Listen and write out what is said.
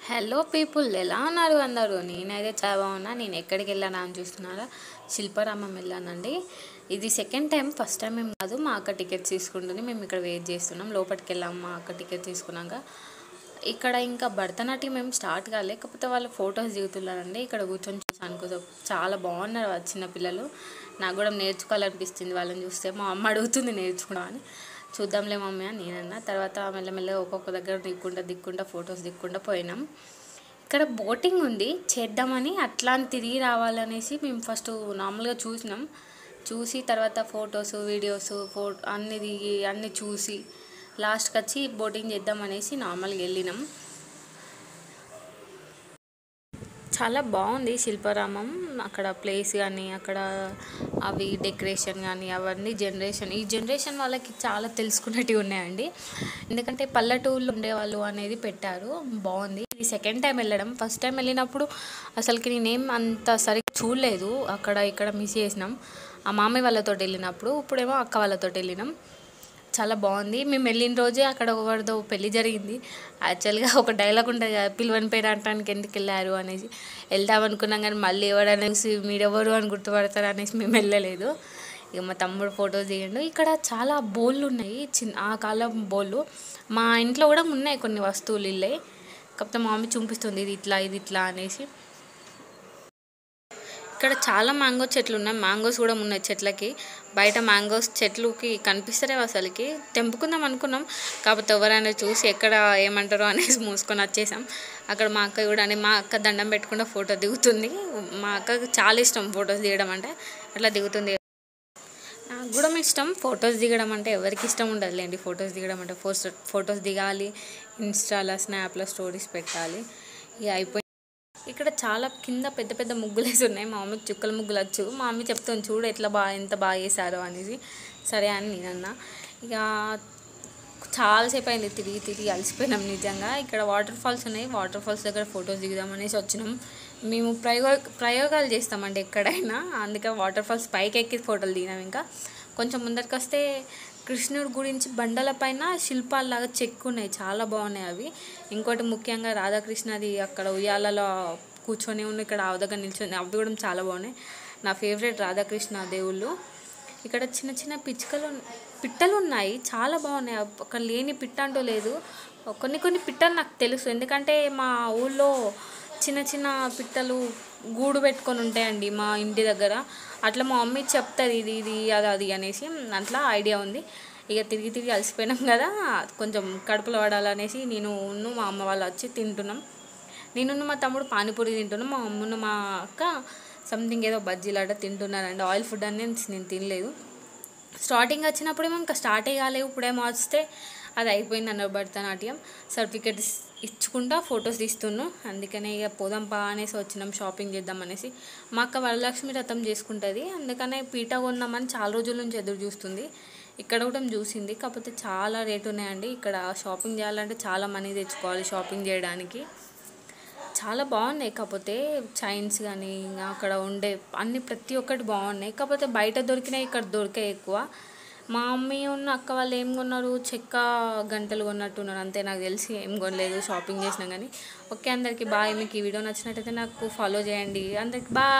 Hello people, ఎలా ఉన్నారు అందరూ? నేనైతే చాలా బాగున్నా. నేను ఎక్కడికి వెళ్ళానా అని చూస్తున్నారా? శిల్పారామం వెళ్ళానండి. ఇది సెకండ్ టైం, ఫస్ట్ టైం ఏం కాదు. మా అక్క టికెట్స్ తీసుకుంటుంది, మేము ఇక్కడ వెయిట్ చేస్తున్నాం. లోపలికి వెళ్ళాం మా అక్క టికెట్ తీసుకున్నాక. ఇక్కడ ఇంకా భరతనాట్యం ఏం స్టార్ట్ కాలే, కాకపోతే వాళ్ళు ఫొటోస్ దిగుతున్నారండి. ఇక్కడ కూర్చొని చూసాను కొంచెం, చాలా బాగున్నారు వాళ్ళ చిన్నపిల్లలు. నాకు కూడా నేర్చుకోవాలనిపిస్తుంది వాళ్ళని చూస్తే. మా అమ్మ అడుగుతుంది నేర్చుకున్నామని. చూద్దాంలే మమ్మీ అని నేనన్నా. తర్వాత మెల్లమెల్లగా ఒక్కొక్క దగ్గర దిక్కుంటా ఫొటోస్ దిక్కుంటా పోయినాం. ఇక్కడ బోటింగ్ ఉంది, చేద్దామని అట్లా తిరిగి రావాలనేసి మేము ఫస్ట్ నార్మల్గా చూసినాం. చూసి తర్వాత ఫొటోస్ వీడియోస్ అన్ని దిగి అన్నీ చూసి లాస్ట్కి వచ్చి బోటింగ్ చేద్దామనేసి నార్మల్గా వెళ్ళినాం. చాలా బాగుంది శిల్పారామం. అక్కడ ప్లేస్ కానీ అక్కడ అవి డెకరేషన్ కానీ అవన్నీ ఈ జనరేషన్ వాళ్ళకి చాలా తెలుసుకున్నట్టు ఉన్నాయండి. ఎందుకంటే పల్లెటూళ్ళు ఉండేవాళ్ళు అనేది పెట్టారు, బాగుంది. ఇది సెకండ్ టైం వెళ్ళడం. ఫస్ట్ టైం వెళ్ళినప్పుడు అసలుకి నేనేం అంత సరిగ్గా చూడలేదు, అక్కడ ఇక్కడ మిస్ చేసినాం. ఆ మామయ్య వాళ్ళతో వెళ్ళినప్పుడు, ఇప్పుడేమో అక్క వాళ్ళతో వెళ్ళినాం. చాలా బాగుంది. మేము వెళ్ళిన రోజే అక్కడ ఎవరిదో పెళ్ళి జరిగింది. యాక్చువల్గా ఒక డైలాగ్ ఉంటుంది కదా, పిలువని పేరు అంటానికి ఎందుకు వెళ్ళారు అనేసి. వెళ్దాం అనుకున్నాం కానీ మళ్ళీ ఎవరనేసి మీరెవరు అని గుర్తుపడతారు అనేసి మేము వెళ్ళలేదు. ఇక మా తమ్ముడు ఫొటోస్ దిగండు. ఇక్కడ చాలా బోళ్ళు ఉన్నాయి, ఆ కాలం బోళ్ళు. మా ఇంట్లో కూడా ఉన్నాయి కొన్ని వస్తువులు ఇల్లే, కాకపోతే మా మమ్మీ చూపిస్తుంది ఇది ఇట్లా అనేసి. ఇక్కడ చాలా మ్యాంగో చెట్లు ఉన్నాయి, మ్యాంగోస్ కూడా ఉన్నాయి చెట్లకి. బయట మ్యాంగోస్ చెట్లుకి కనిపిస్తలేవు అసలుకి. తెంపుకుందాం అనుకున్నాం, కాకపోతే ఎవరైనా చూసి ఎక్కడ ఏమంటారో అనేసి మూసుకొని వచ్చేసాం. అక్కడ మా అక్క కూడా మా అక్క దండం పెట్టుకుంటే ఫోటో దిగుతుంది. మా అక్కకు చాలా ఇష్టం ఫొటోస్ దిగడం అంటే, అట్లా దిగుతుంది. నాకు కూడా ఇష్టం ఫొటోస్ దిగడం అంటే. ఎవరికి ఇష్టం ఉండదులేండి ఫొటోస్ దిగడం అంటే. ఫొటోస్ దిగాలి, ఇన్స్టాలో స్నాప్లో స్టోరీస్ పెట్టాలి. ఇక అయిపోయి ఇక్కడ చాలా కింద పెద్ద పెద్ద ముగ్గులు వేసి ఉన్నాయి. మా మమ్మీకి చుక్కల ముగ్గులు వచ్చు. మా మమ్మీ చెప్తుంది చూడు ఎంత బాగా వేసారో అనేసి. సరే అని నేనన్నా. ఇక చాలాసేపు అయింది తిరిగి అలసిపోయినాం నిజంగా. ఇక్కడ వాటర్ ఫాల్స్ ఉన్నాయి, వాటర్ ఫాల్స్ దగ్గర ఫొటోస్ దిగుదామనేసి వచ్చినాం. మేము ప్రయోగాలు చేస్తామండి ఎక్కడైనా, అందుకే వాటర్ ఫాల్స్ పైకి ఎక్కి ఫోటోలు దిగినాం. ఇంకా కొంచెం ముందరికి వస్తే కృష్ణుడి గురించి బండలపైన శిల్పాల్లాగా చెక్కున్నాయి, చాలా బాగున్నాయి అవి. ఇంకోటి ముఖ్యంగా రాధాకృష్ణది అక్కడ ఉయ్యాలలో కూర్చొని ఉన్న, ఇక్కడ ఆవు దగ్గర నిల్చొని, అవి కూడా చాలా బాగున్నాయి. నా ఫేవరెట్ రాధాకృష్ణ దేవుళ్ళు. ఇక్కడ చిన్న చిన్న పిట్టలు ఉన్నాయి, చాలా బాగున్నాయి. అక్కడ లేని పిట్ట అంటూ లేదు. కొన్ని పిట్టలు నాకు తెలుసు, ఎందుకంటే మా ఊళ్ళో చిన్న చిన్న పిట్టలు గూడు పెట్టుకొని ఉంటాయండి మా ఇంటి దగ్గర. అట్లా మా మమ్మీ చెప్తుంది ఇది అది అనేసి, అట్లా ఐడియా ఉంది. ఇక తిరిగి అలసిపోయినాం కదా, కొంచెం కడుపులో పడాలనేసి నేను మా అమ్మ వాళ్ళు వచ్చి తింటున్నాం. నేను మా తమ్ముడు పానీపూరి తింటున్నాం, మా అమ్మను మా అక్క సంథింగ్ ఏదో బజ్జీలాట తింటున్నారండి. ఆయిల్ ఫుడ్ అని నేను తినలేదు. స్టార్టింగ్ వచ్చినప్పుడేమో ఇంకా స్టార్ట్ కాలేవు, ఇప్పుడేమో వస్తే అది అయిపోయింది అన్నారు భరతనాట్యం. సర్టిఫికెట్ ఇచ్చుకుంటా ఫొటోస్ తీస్తున్నాం. అందుకనే ఇక పోదాం అనేసి వచ్చినాం షాపింగ్ చేద్దాం అనేసి. మా అక్క వరలక్ష్మి వ్రతం చేసుకుంటుంది, అందుకనే పీట కొందామని చాలా రోజుల నుంచి ఎదురు చూస్తుంది. ఇక్కడ కూడా చూసింది, కాకపోతే చాలా రేటు ఉన్నాయండి. ఇక్కడ షాపింగ్ చేయాలంటే చాలా మనీ తెచ్చుకోవాలి షాపింగ్ చేయడానికి. చాలా బాగున్నాయి, కాకపోతే చైన్స్ కానీ అక్కడ ఉండే అన్ని ప్రతి ఒక్కటి బాగున్నాయి. కాకపోతే బయట దొరికినాయి, ఇక్కడ దొరికాయి ఎక్కువ. మా మమ్మీ ఉన్న అక్క వాళ్ళు ఏం కొన్నారు, చెక్క గంటలు కొన్నట్టున్నారు అంతే. నాకు తెలిసి ఏం కొనలేదు, షాపింగ్ చేసినా కానీ. ఓకే అందరికీ బాయ్. మీకు ఈ వీడియో నచ్చినట్టయితే నాకు ఫాలో చేయండి. అందరికి బాయ్.